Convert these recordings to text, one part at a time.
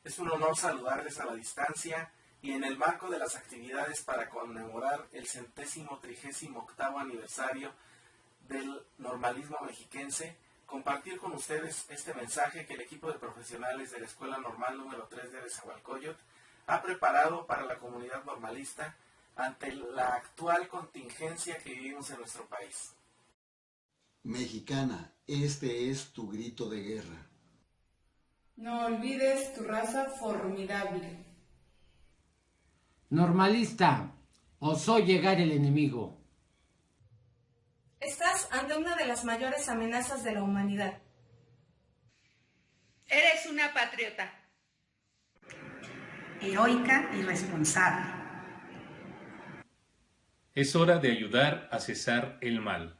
Es un honor saludarles a la distancia y en el marco de las actividades para conmemorar el 138º aniversario del normalismo mexiquense, compartir con ustedes este mensaje que el equipo de profesionales de la Escuela Normal número 3 de Nezahualcóyotl ha preparado para la comunidad normalista ante la actual contingencia que vivimos en nuestro país. Mexicana, este es tu grito de guerra. No olvides tu raza formidable. Normalista, osó llegar el enemigo. Estás ante una de las mayores amenazas de la humanidad. Eres una patriota. Heroica y responsable. Es hora de ayudar a cesar el mal.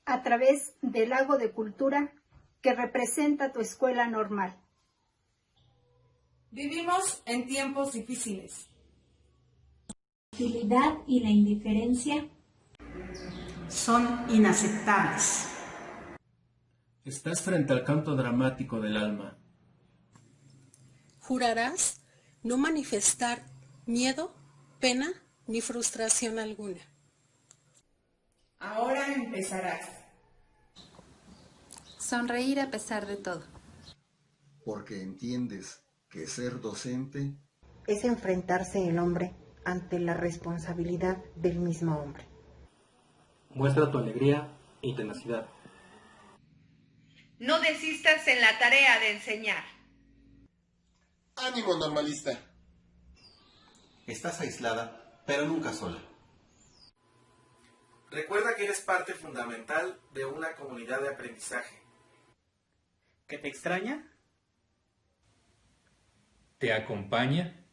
A través del lago de cultura que representa tu escuela normal. Vivimos en tiempos difíciles. La hostilidad y la indiferencia son inaceptables. Estás frente al canto dramático del alma. Jurarás no manifestar miedo, pena ni frustración alguna. Ahora empezarás. Sonreír a pesar de todo. Porque entiendes que ser docente es enfrentarse el hombre ante la responsabilidad del mismo hombre. Muestra tu alegría y tenacidad. No desistas en la tarea de enseñar. ¡Ánimo, normalista! Estás aislada, pero nunca sola. Recuerda que eres parte fundamental de una comunidad de aprendizaje. ¿Que te extraña? ¿Te acompaña?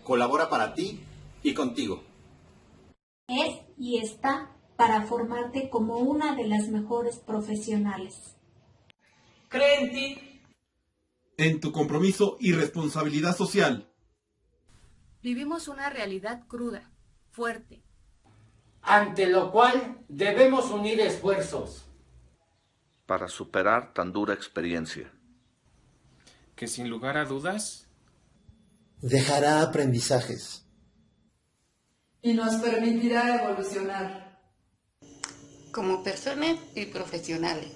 Colabora para ti y contigo. Es y está para formarte como una de las mejores profesionales. Cree en ti. En tu compromiso y responsabilidad social. Vivimos una realidad cruda, fuerte. Ante lo cual debemos unir esfuerzos. Para superar tan dura experiencia. Que sin lugar a dudas dejará aprendizajes. Y nos permitirá evolucionar. Como personas y profesionales.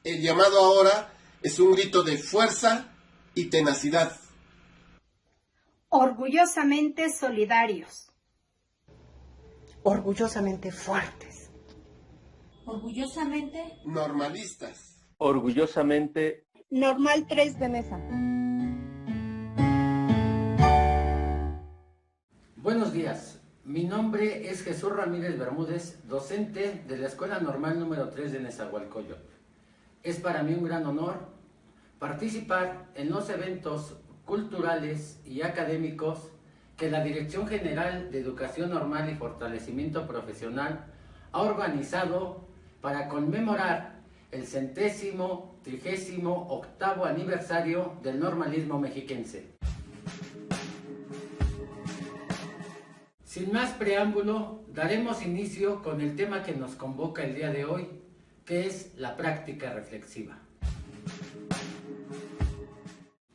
El llamado ahora es un grito de fuerza y tenacidad. Orgullosamente solidarios. Orgullosamente fuertes. Orgullosamente normalistas. Orgullosamente Normal 3 de Neza. Buenos días, mi nombre es Jesús Ramírez Bermúdez, docente de la Escuela Normal número 3 de Nezahualcóyotl. Es para mí un gran honor participar en los eventos culturales y académicos que la Dirección General de Educación Normal y Fortalecimiento Profesional ha organizado para conmemorar el 138º aniversario del normalismo mexiquense. Sin más preámbulo, daremos inicio con el tema que nos convoca el día de hoy, que es la práctica reflexiva.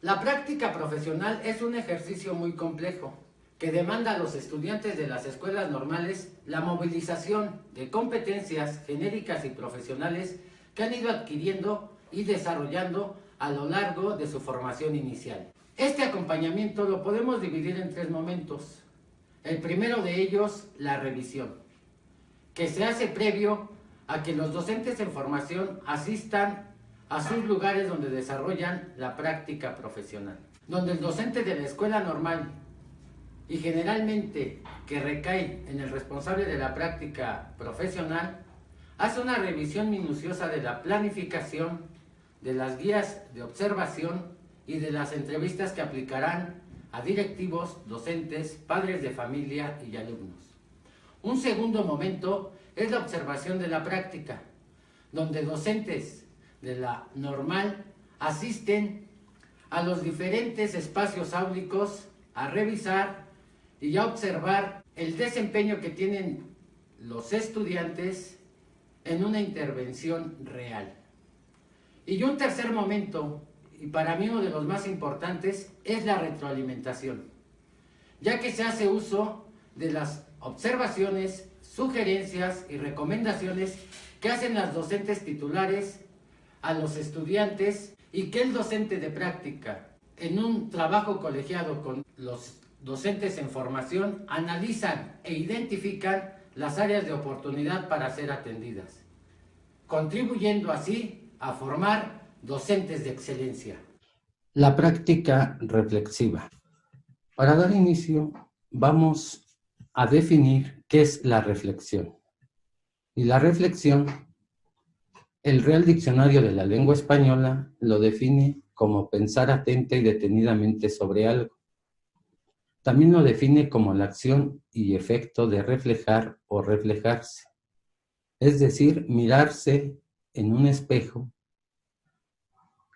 La práctica profesional es un ejercicio muy complejo, que demanda a los estudiantes de las escuelas normales la movilización de competencias genéricas y profesionales que han ido adquiriendo y desarrollando a lo largo de su formación inicial. Este acompañamiento lo podemos dividir en 3 momentos. El primero de ellos, la revisión, que se hace previo a que los docentes en formación asistan a sus lugares donde desarrollan la práctica profesional, donde el docente de la escuela normal y generalmente que recae en el responsable de la práctica profesional, hace una revisión minuciosa de la planificación, de las guías de observación y de las entrevistas que aplicarán a directivos, docentes, padres de familia y alumnos. Un segundo momento es la observación de la práctica, donde docentes de la normal asisten a los diferentes espacios áulicos a revisar y a observar el desempeño que tienen los estudiantes en una intervención real. Y un tercer momento, y para mí uno de los más importantes, es la retroalimentación, ya que se hace uso de las observaciones, sugerencias y recomendaciones que hacen las docentes titulares a los estudiantes y que el docente de práctica, en un trabajo colegiado con los docentes en formación, analizan e identifican las áreas de oportunidad para ser atendidas, contribuyendo así a formar docentes de excelencia. La práctica reflexiva. Para dar inicio, vamos a definir qué es la reflexión. Y la reflexión, el Real Diccionario de la Lengua Española lo define como pensar atenta y detenidamente sobre algo. También lo define como la acción y efecto de reflejar o reflejarse, es decir, mirarse en un espejo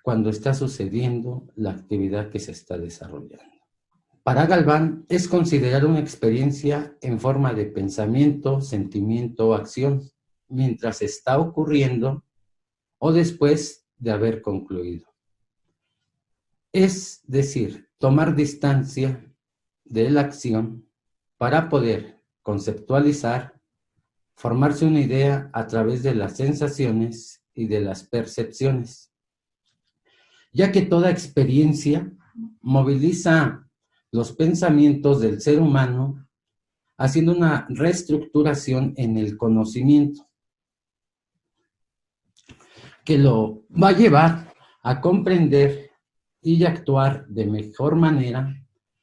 cuando está sucediendo la actividad que se está desarrollando. Para Galván es considerar una experiencia en forma de pensamiento, sentimiento o acción, mientras está ocurriendo o después de haber concluido. Es decir, tomar distancia de la acción para poder conceptualizar, formarse una idea a través de las sensaciones y de las percepciones, ya que toda experiencia moviliza los pensamientos del ser humano, haciendo una reestructuración en el conocimiento, que lo va a llevar a comprender y actuar de mejor manera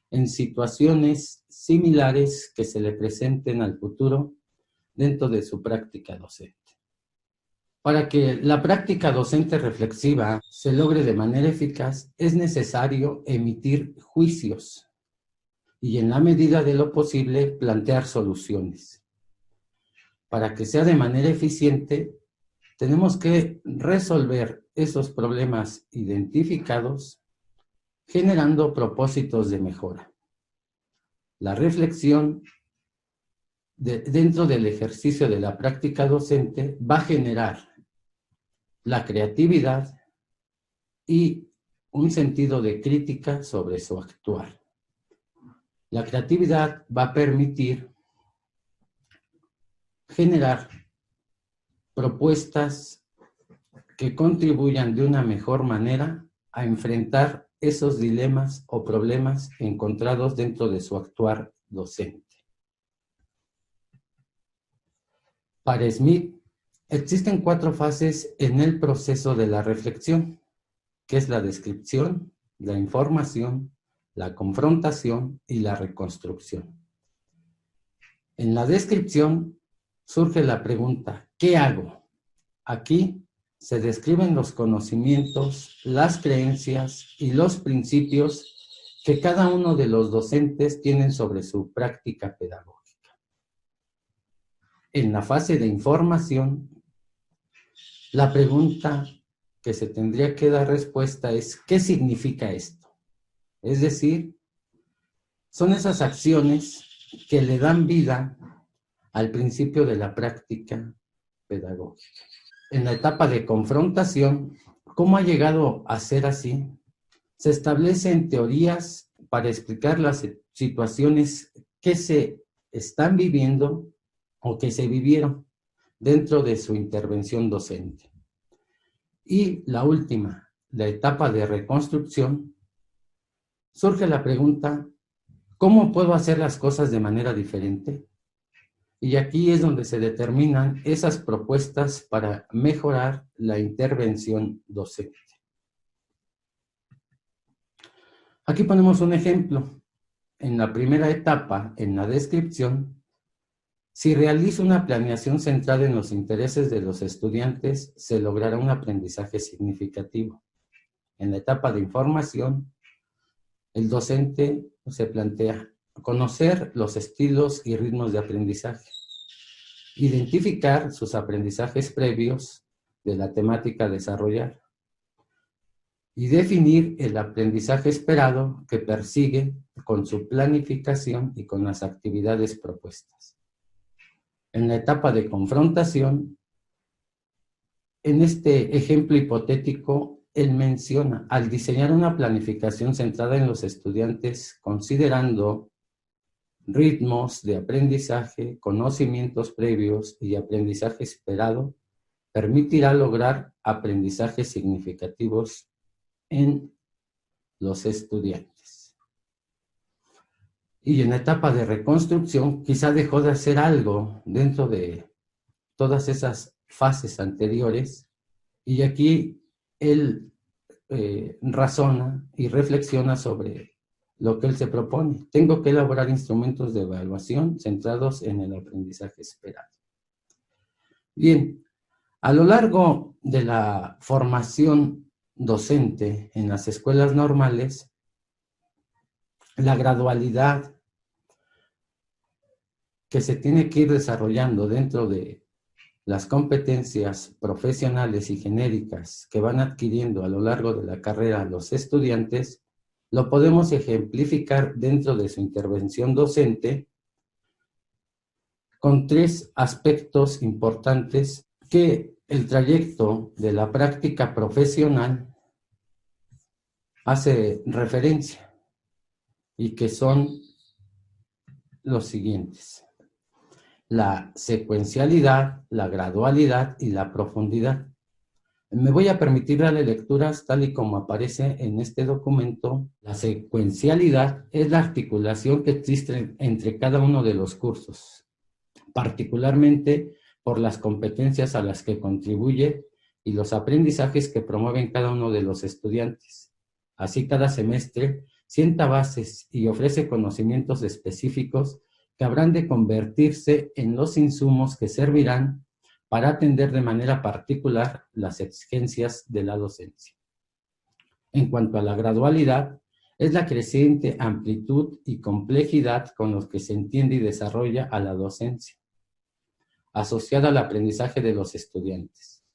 en situaciones similares que se le presenten al futuro dentro de su práctica docente. Para que la práctica docente reflexiva se logre de manera eficaz, es necesario emitir juicios y, en la medida de lo posible, plantear soluciones. Para que sea de manera eficiente, tenemos que resolver esos problemas identificados, generando propósitos de mejora. La reflexión dentro del ejercicio de la práctica docente va a generar la creatividad y un sentido de crítica sobre su actuar. La creatividad va a permitir generar propuestas que contribuyan de una mejor manera a enfrentar esos dilemas o problemas encontrados dentro de su actuar docente. Para Smith, existen 4 fases en el proceso de la reflexión, que es la descripción, la información, la confrontación y la reconstrucción. En la descripción surge la pregunta, ¿qué hago? Aquí se describen los conocimientos, las creencias y los principios que cada uno de los docentes tienen sobre su práctica pedagógica. En la fase de información, la pregunta que se tendría que dar respuesta es, ¿qué significa esto? Es decir, son esas acciones que le dan vida al principio de la práctica pedagógica. En la etapa de confrontación, ¿cómo ha llegado a ser así? Se establecen teorías para explicar las situaciones que se están viviendo o que se vivieron dentro de su intervención docente. Y la última, la etapa de reconstrucción, surge la pregunta, ¿cómo puedo hacer las cosas de manera diferente? Y aquí es donde se determinan esas propuestas para mejorar la intervención docente. Aquí ponemos un ejemplo. En la primera etapa, en la descripción, si realizo una planeación centrada en los intereses de los estudiantes, se logrará un aprendizaje significativo. En la etapa de información, el docente se plantea conocer los estilos y ritmos de aprendizaje, identificar sus aprendizajes previos de la temática a desarrollar y definir el aprendizaje esperado que persigue con su planificación y con las actividades propuestas. En la etapa de confrontación, en este ejemplo hipotético, él menciona, al diseñar una planificación centrada en los estudiantes, considerando ritmos de aprendizaje, conocimientos previos y aprendizaje esperado, permitirá lograr aprendizajes significativos en los estudiantes. Y en etapa de reconstrucción, quizá dejó de hacer algo dentro de todas esas fases anteriores, y aquí él razona y reflexiona sobre lo que él se propone. Tengo que elaborar instrumentos de evaluación centrados en el aprendizaje esperado. Bien, a lo largo de la formación docente en las escuelas normales, la gradualidad que se tiene que ir desarrollando dentro de las competencias profesionales y genéricas que van adquiriendo a lo largo de la carrera los estudiantes, lo podemos ejemplificar dentro de su intervención docente con 3 aspectos importantes que el trayecto de la práctica profesional hace referencia y que son los siguientes: la secuencialidad, la gradualidad y la profundidad. Me voy a permitir darle lecturas tal y como aparece en este documento. La secuencialidad es la articulación que existe entre cada uno de los cursos, particularmente por las competencias a las que contribuye y los aprendizajes que promueven cada uno de los estudiantes. Así, cada semestre sienta bases y ofrece conocimientos específicos que habrán de convertirse en los insumos que servirán para atender de manera particular las exigencias de la docencia. En cuanto a la gradualidad, es la creciente amplitud y complejidad con los que se entiende y desarrolla a la docencia, asociada al aprendizaje de los estudiantes.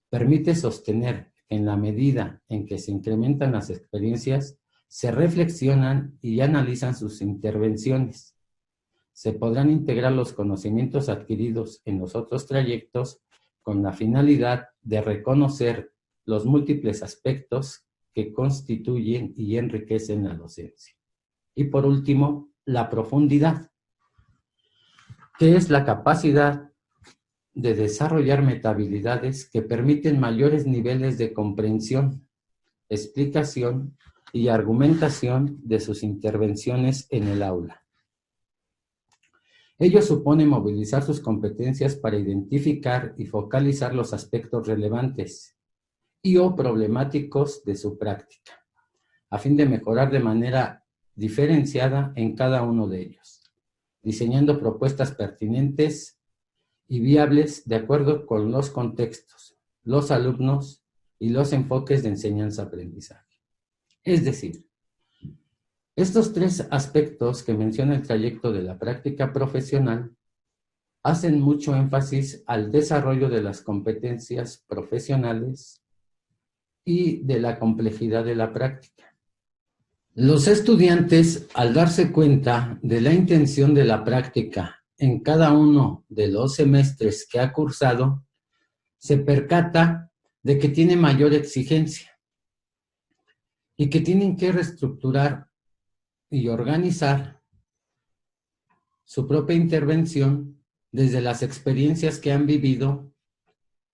Permite sostener que en la medida en que se incrementan las experiencias, se reflexionan y analizan sus intervenciones. Se podrán integrar los conocimientos adquiridos en los otros trayectos con la finalidad de reconocer los múltiples aspectos que constituyen y enriquecen la docencia. Y por último, la profundidad, que es la capacidad de desarrollar metahabilidades que permiten mayores niveles de comprensión, explicación y argumentación de sus intervenciones en el aula. Ello supone movilizar sus competencias para identificar y focalizar los aspectos relevantes y o problemáticos de su práctica, a fin de mejorar de manera diferenciada en cada uno de ellos, diseñando propuestas pertinentes y viables de acuerdo con los contextos, los alumnos y los enfoques de enseñanza-aprendizaje. Es decir, estos 3 aspectos que menciona el trayecto de la práctica profesional hacen mucho énfasis al desarrollo de las competencias profesionales y de la complejidad de la práctica. Los estudiantes, al darse cuenta de la intención de la práctica en cada uno de los semestres que ha cursado, se percata de que tiene mayor exigencia y que tienen que reestructurar y organizar su propia intervención desde las experiencias que han vivido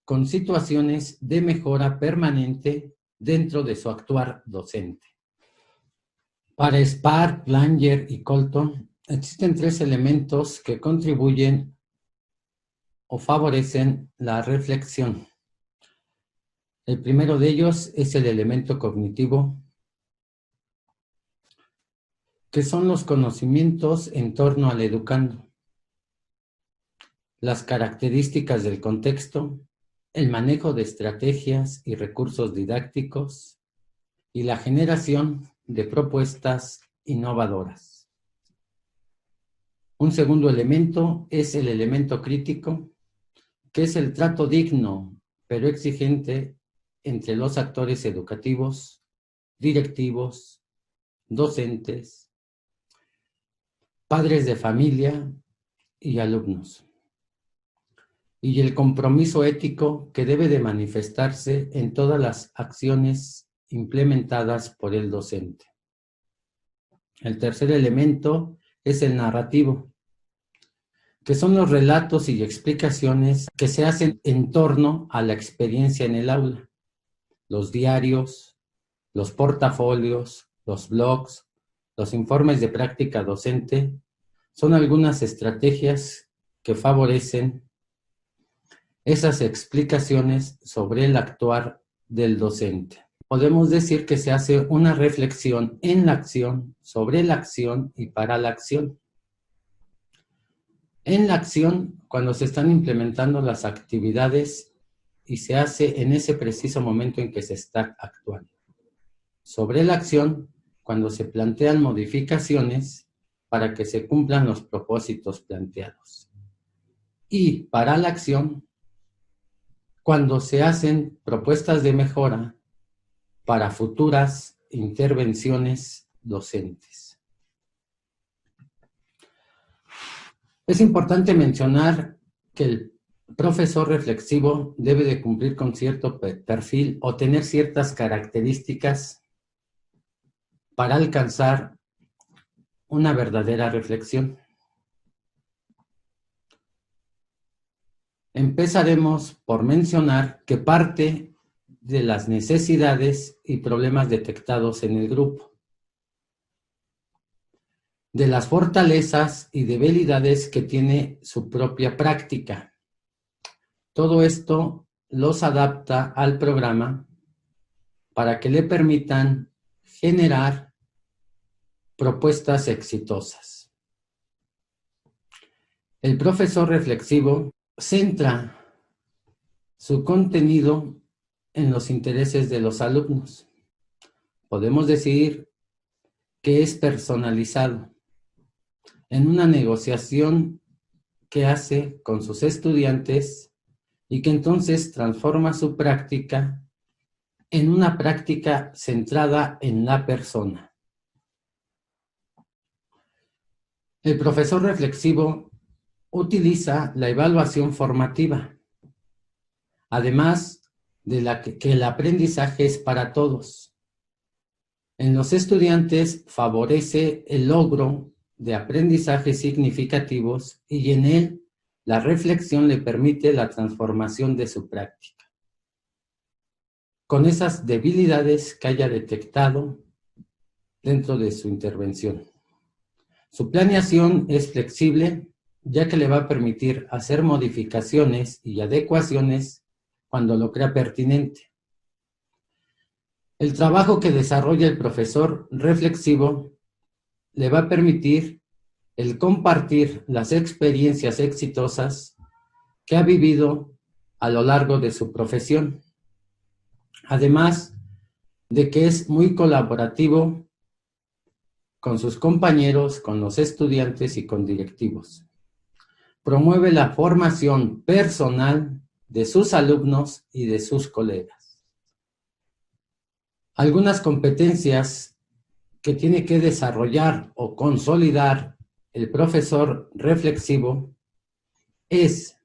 con situaciones de mejora permanente dentro de su actuar docente. Para Spark, Langer y Colton existen 3 elementos que contribuyen o favorecen la reflexión. El primero de ellos es el elemento cognitivo, que son los conocimientos en torno al educando, las características del contexto, el manejo de estrategias y recursos didácticos y la generación de propuestas innovadoras. Un segundo elemento es el elemento crítico, que es el trato digno pero exigente entre los actores educativos, directivos, docentes, padres de familia y alumnos. y el compromiso ético que debe de manifestarse en todas las acciones implementadas por el docente. El tercer elemento es el narrativo, que son los relatos y explicaciones que se hacen en torno a la experiencia en el aula. Los diarios, los portafolios, los blogs, los informes de práctica docente son algunas estrategias que favorecen esas explicaciones sobre el actuar del docente. Podemos decir que se hace una reflexión en la acción, sobre la acción y para la acción. En la acción, cuando se están implementando las actividades y se hace en ese preciso momento en que se está actuando. Sobre la acción, cuando se plantean modificaciones para que se cumplan los propósitos planteados. Y para la acción, cuando se hacen propuestas de mejora para futuras intervenciones docentes. Es importante mencionar que el profesor reflexivo debe de cumplir con cierto perfil o tener ciertas características para alcanzar una verdadera reflexión. Empezaremos por mencionar que parte de las necesidades y problemas detectados en el grupo, de las fortalezas y debilidades que tiene su propia práctica. Todo esto los adapta al programa para que le permitan generar propuestas exitosas. El profesor reflexivo centra su contenido en los intereses de los alumnos. Podemos decir que es personalizado en una negociación que hace con sus estudiantes y que entonces transforma su práctica en una práctica centrada en la persona. El profesor reflexivo utiliza la evaluación formativa, además de que el aprendizaje es para todos. En los estudiantes favorece el logro de aprendizajes significativos y en él la reflexión le permite la transformación de su práctica. Con esas debilidades que haya detectado dentro de su intervención. Su planeación es flexible, ya que le va a permitir hacer modificaciones y adecuaciones cuando lo crea pertinente. El trabajo que desarrolla el profesor reflexivo le va a permitir el compartir las experiencias exitosas que ha vivido a lo largo de su profesión. Además de que es muy colaborativo con sus compañeros, con los estudiantes y con directivos. Promueve la formación personal de sus alumnos y de sus colegas. Algunas competencias que tiene que desarrollar o consolidar el profesor reflexivo es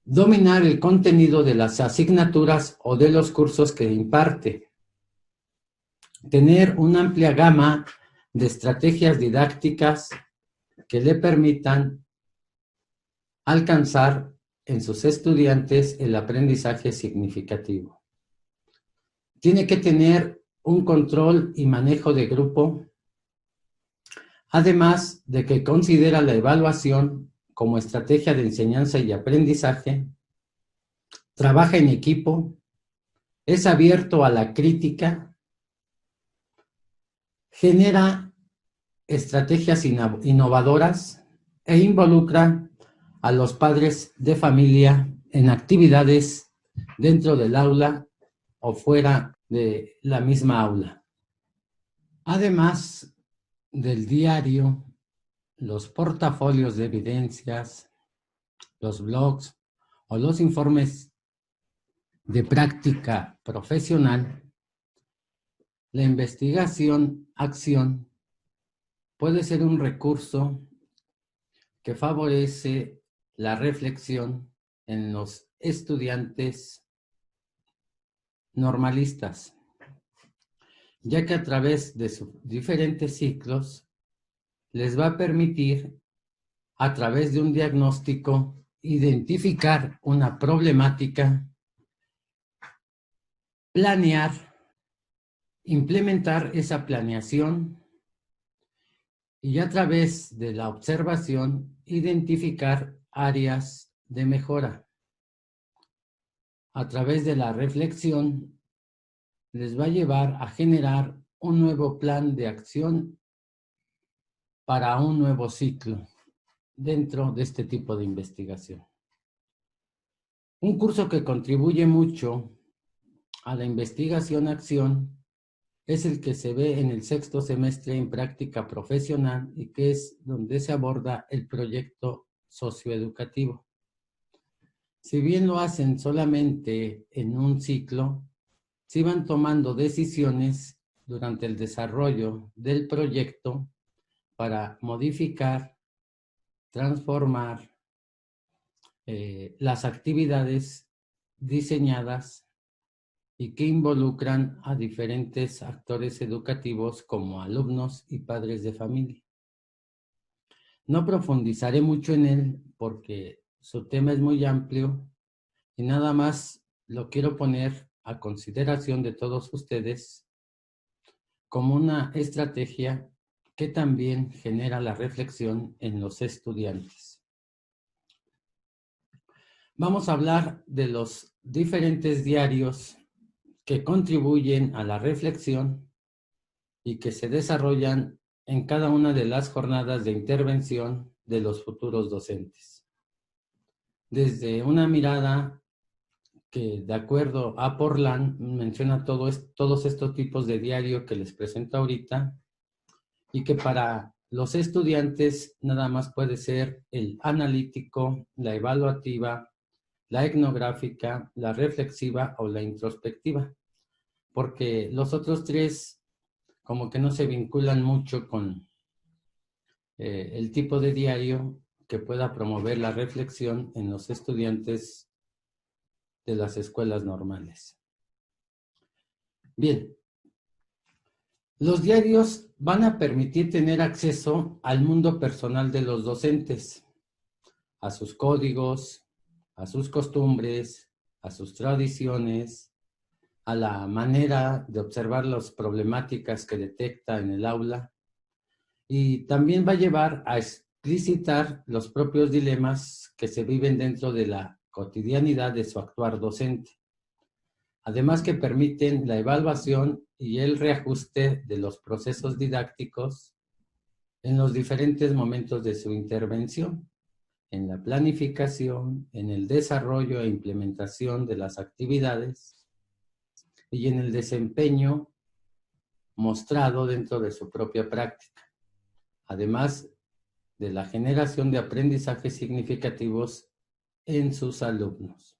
dominar el contenido de las asignaturas o de los cursos que imparte, tener una amplia gama de estrategias didácticas que le permitan alcanzar en sus estudiantes el aprendizaje significativo. Tiene que tener un control y manejo de grupo, además de que considera la evaluación como estrategia de enseñanza y aprendizaje, trabaja en equipo, es abierto a la crítica, genera estrategias innovadoras e involucra a los padres de familia en actividades dentro del aula o fuera de la misma aula. Además del diario, los portafolios de evidencias, los blogs o los informes de práctica profesional, la investigación-acción puede ser un recurso que favorece la reflexión en los estudiantes normalistas, ya que a través de sus diferentes ciclos les va a permitir, a través de un diagnóstico, identificar una problemática, planear, implementar esa planeación y a través de la observación identificar áreas de mejora. A través de la reflexión les va a llevar a generar un nuevo plan de acción para un nuevo ciclo dentro de este tipo de investigación. Un curso que contribuye mucho a la investigación-acción es el que se ve en el sexto semestre en práctica profesional y que es donde se aborda el proyecto socioeducativo. Si bien lo hacen solamente en un ciclo, se van tomando decisiones durante el desarrollo del proyecto para modificar, transformar las actividades diseñadas y que involucran a diferentes actores educativos como alumnos y padres de familia. No profundizaré mucho en él porque su tema es muy amplio y nada más lo quiero poner a consideración de todos ustedes como una estrategia que también genera la reflexión en los estudiantes. Vamos a hablar de los diferentes diarios que contribuyen a la reflexión y que se desarrollan en cada una de las jornadas de intervención de los futuros docentes. Desde una mirada que, de acuerdo a Portland, menciona todos estos tipos de diario que les presento ahorita y que para los estudiantes nada más puede ser el analítico, la evaluativa, la etnográfica, la reflexiva o la introspectiva, porque los otros tres como que no se vinculan mucho con el tipo de diario que pueda promover la reflexión en los estudiantes de las escuelas normales. Bien, los diarios van a permitir tener acceso al mundo personal de los docentes, a sus códigos, a sus costumbres, a sus tradiciones, a la manera de observar las problemáticas que detecta en el aula y también va a llevar a explicitar los propios dilemas que se viven dentro de la cotidianidad de su actuar docente. Además que permiten la evaluación y el reajuste de los procesos didácticos en los diferentes momentos de su intervención, en la planificación, en el desarrollo e implementación de las actividades y en el desempeño mostrado dentro de su propia práctica, además de la generación de aprendizajes significativos en sus alumnos.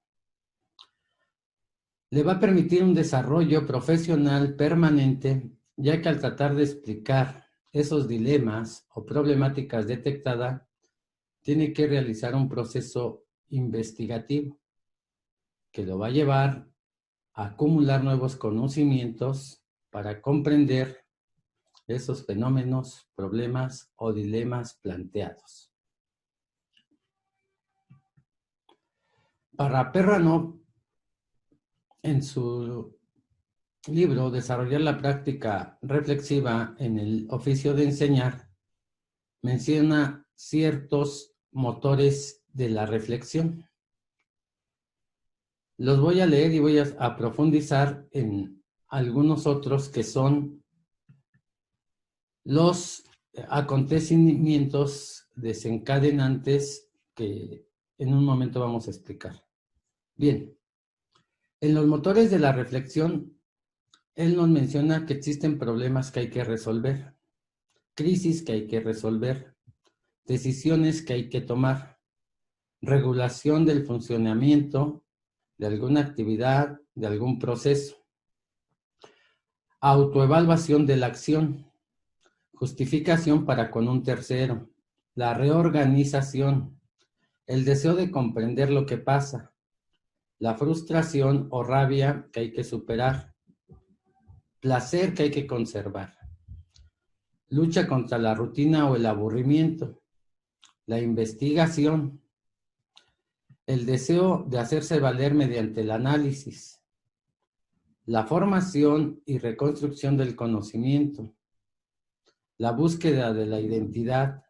Le va a permitir un desarrollo profesional permanente, ya que al tratar de explicar esos dilemas o problemáticas detectadas, tiene que realizar un proceso investigativo que lo va a llevar a acumular nuevos conocimientos para comprender esos fenómenos, problemas o dilemas planteados. Para Perrano, en su libro Desarrollar la práctica reflexiva en el oficio de enseñar, menciona ciertos motores de la reflexión. Los voy a leer y voy a profundizar en algunos otros que son los acontecimientos desencadenantes que en un momento vamos a explicar. Bien, en los motores de la reflexión, él nos menciona que existen problemas que hay que resolver, crisis que hay que resolver, decisiones que hay que tomar, regulación del funcionamiento de alguna actividad, de algún proceso, autoevaluación de la acción, justificación para con un tercero, la reorganización, el deseo de comprender lo que pasa, la frustración o rabia que hay que superar, placer que hay que conservar, lucha contra la rutina o el aburrimiento, la investigación, el deseo de hacerse valer mediante el análisis, la formación y reconstrucción del conocimiento, la búsqueda de la identidad,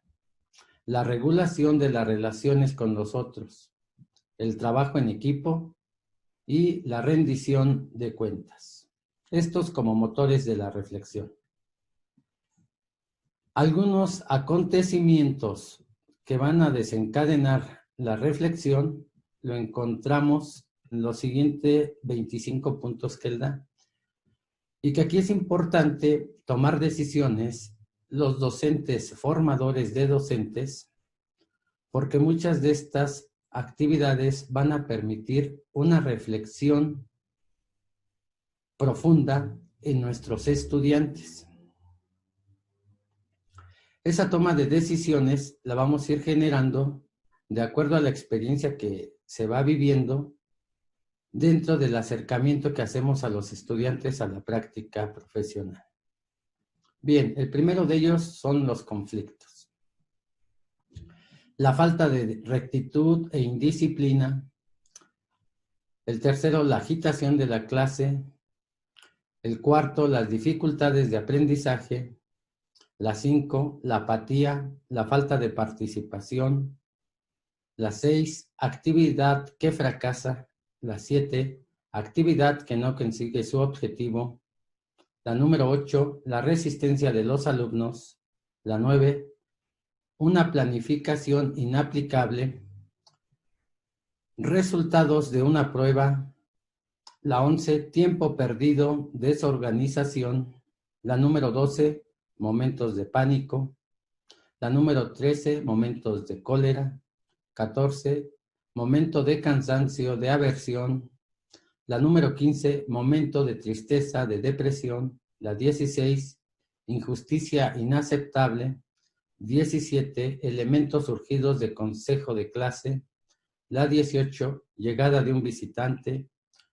la regulación de las relaciones con los otros, el trabajo en equipo y la rendición de cuentas. Estos como motores de la reflexión. Algunos acontecimientos que van a desencadenar la reflexión lo encontramos en los siguientes 25 puntos que él da. Y que aquí es importante tomar decisiones los docentes, formadores de docentes, porque muchas de estas actividades van a permitir una reflexión profunda en nuestros estudiantes. Esa toma de decisiones la vamos a ir generando de acuerdo a la experiencia que se va viviendo dentro del acercamiento que hacemos a los estudiantes a la práctica profesional. Bien, el primero de ellos son los conflictos. La falta de rectitud e indisciplina. El tercero, la agitación de la clase. El cuarto, las dificultades de aprendizaje. La 5, la apatía, la falta de participación. La 6, actividad que fracasa. La 7, actividad que no consigue su objetivo. La número 8, la resistencia de los alumnos. La 9, una planificación inaplicable. Resultados de una prueba. La 11, tiempo perdido, desorganización. La número 12, momentos de pánico. La número 13, momentos de cólera. 14, momento de cansancio, de aversión. La número 15, momento de tristeza, de depresión. La 16, injusticia inaceptable. 17, elementos surgidos de consejo de clase. La 18, llegada de un visitante.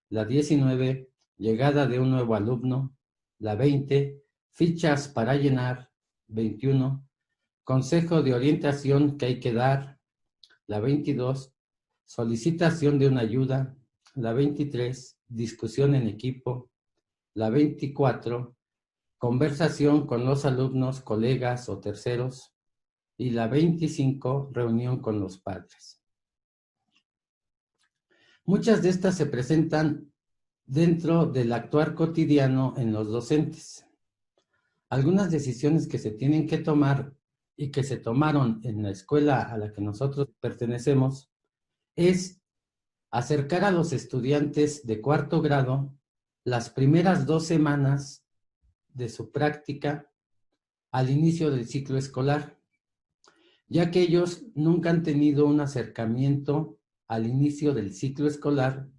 La 19, llegada de un nuevo alumno. La 20, fichas para llenar. 21, consejo de orientación que hay que dar. La 22, solicitación de una ayuda. La 23, discusión en equipo. La 24, conversación con los alumnos, colegas o terceros. Y la 25, reunión con los padres. Muchas de estas se presentan dentro del actuar cotidiano en los docentes. Algunas decisiones que se tienen que tomar y que se tomaron en la escuela a la que nosotros pertenecemos es acercar a los estudiantes de cuarto grado las primeras 2 semanas de su práctica al inicio del ciclo escolar, ya que ellos nunca han tenido un acercamiento al inicio del ciclo escolar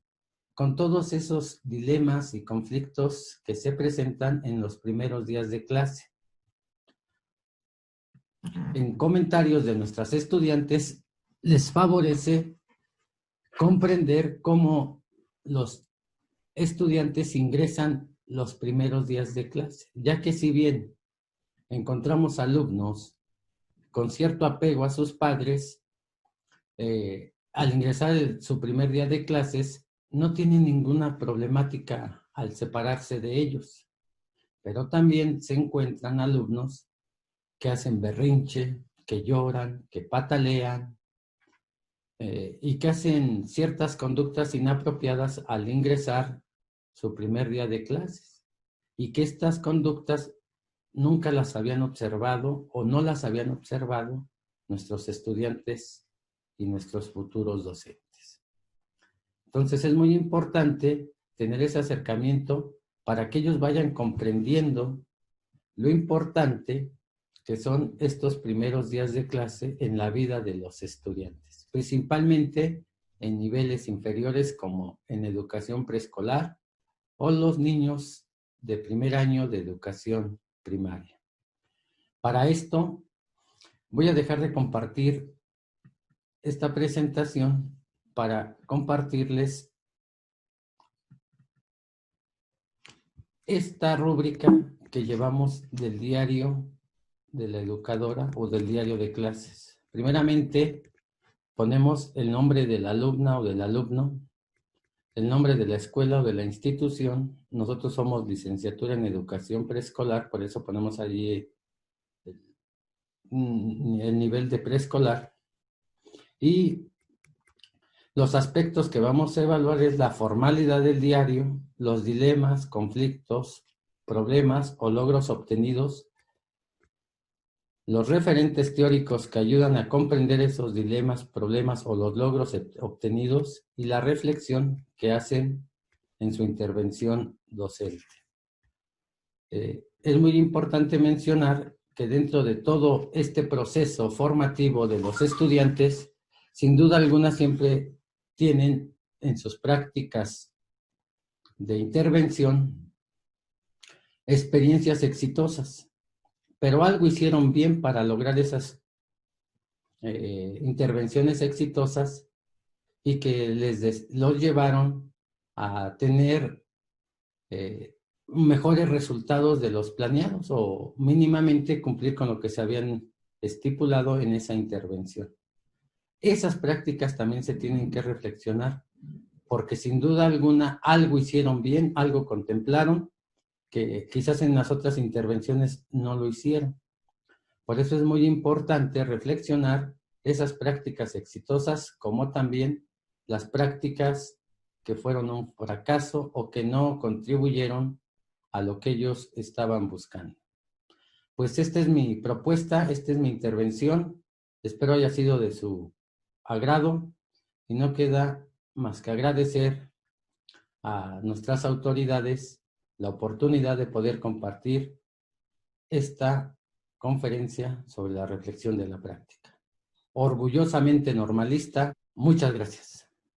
con todos esos dilemas y conflictos que se presentan en los primeros días de clase. En comentarios de nuestras estudiantes les favorece comprender cómo los estudiantes ingresan los primeros días de clase, ya que si bien encontramos alumnos con cierto apego a sus padres, al ingresar su primer día de clases no tienen ninguna problemática al separarse de ellos, pero también se encuentran alumnos que hacen berrinche, que lloran, que patalean y que hacen ciertas conductas inapropiadas al ingresar su primer día de clases y que estas conductas nunca las habían observado o no las habían observado nuestros estudiantes y nuestros futuros docentes. Entonces es muy importante tener ese acercamiento para que ellos vayan comprendiendo lo importante que son estos primeros días de clase en la vida de los estudiantes, principalmente en niveles inferiores como en educación preescolar o los niños de primer año de educación primaria. Para esto voy a dejar de compartir esta presentación para compartirles esta rúbrica que llevamos del diario de la educadora o del diario de clases. Primeramente, ponemos el nombre de la alumna o del alumno, el nombre de la escuela o de la institución. Nosotros somos licenciatura en educación preescolar, por eso ponemos allí el nivel de preescolar. Y los aspectos que vamos a evaluar es la formalidad del diario, los dilemas, conflictos, problemas o logros obtenidos, los referentes teóricos que ayudan a comprender esos dilemas, problemas o los logros obtenidos y la reflexión que hacen en su intervención docente. Es muy importante mencionar que dentro de todo este proceso formativo de los estudiantes, sin duda alguna siempre tienen en sus prácticas de intervención experiencias exitosas, pero algo hicieron bien para lograr esas intervenciones exitosas y que los llevaron a tener mejores resultados de los planeados o mínimamente cumplir con lo que se habían estipulado en esa intervención. Esas prácticas también se tienen que reflexionar, porque sin duda alguna algo hicieron bien, algo contemplaron, que quizás en las otras intervenciones no lo hicieron. Por eso es muy importante reflexionar esas prácticas exitosas, como también las prácticas que fueron un fracaso o que no contribuyeron a lo que ellos estaban buscando. Pues esta es mi propuesta, esta es mi intervención. Espero haya sido de su agrado y no queda más que agradecer a nuestras autoridades la oportunidad de poder compartir esta conferencia sobre la reflexión de la práctica. Orgullosamente normalista, muchas gracias.